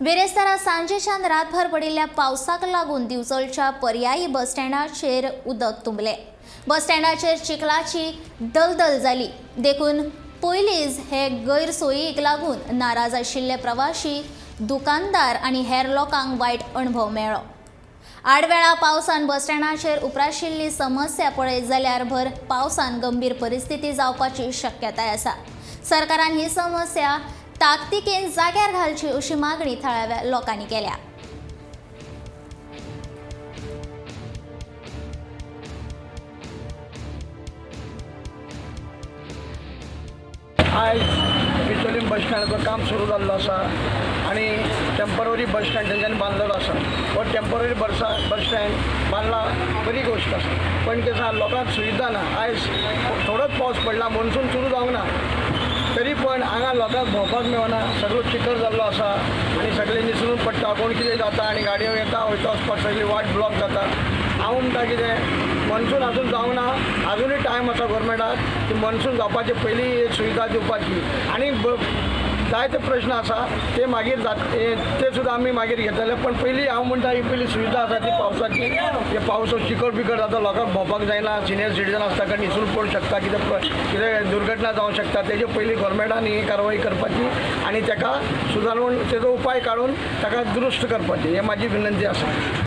बिरेस्तारा सांजेच्यान रातभर पडिल्ल्या पावसाक लागून दिवचलच्या पर्यायी बस स्टँडाचेर उदक तुंबले। बस स्टँडाचेर चिखलाची दलदल जाली देखून पयलींच हे गैरसोयीक लागून नाराज आशिल्ले प्रवाशी, दुकानदार आनी हेर लोकांक वायट अणभव मेळ्ळो। आडवेळा पावसान बस स्टँडाचेर उप्राशिल्ली समस्या पळयत जाल्यार भर पावसान गंभीर परिस्थिती जावपाची शक्यताय आसा। सरकारान ही समस्या ताकतिकेन जाग्यार घालची अशी मागणी थळाव्या लोकांनी केल्या। आज बिचोलीम बस स्टँडाचं काम सुरू झालेलं असा आणि टेम्पररी बस स्टँड त्यांच्यानी बांधलेलो असा। व टेम्पररी बस स्टँड बांधला बरी गोष्ट असा, पण त्याचा लोकांक सुविधा ना। आज थोडोच पावस पडला, मॉन्सून सुरू जावंक ना, तरी पण हांगा लोकांक भोंवपाक मेळना। सगळो चिखल जाल्लो आसा आनी सगळे निसरून पडटा, कोण कितें जाता आनी गाडयो येता वयता वचपाक सगळी वाट ब्लॉक जाता। हांव म्हणटा कितें, मॉन्सून अजून जावंक ना, अजुनूय टायम आसा गोवोरमेंटाक की मॉन्सून जावपाचे पयलीं एक सुविधा दिवपाची। आनी जायते प्रश्न आसा ते मागीर ते सुद्दां आमी मागीर घेतले, पण पयलीं हांव म्हणटा ही पयली सुविधा आसा ती पावसाची। हे पावस चिखल बिकट जाता, लोकांक भोंवपाक जायना, सिनियर सिटीजन आसता कारण निसरून पडूंक शकता, कितें दुर्घटना जावंक शकता। तेजे पयलीं गोवोरमेंटान ही कारवाई करपाची आनी ताका सुदारून तेजो उपाय काडून ताका दुरुस्त करपाची, ही म्हाजी विनंती आसा।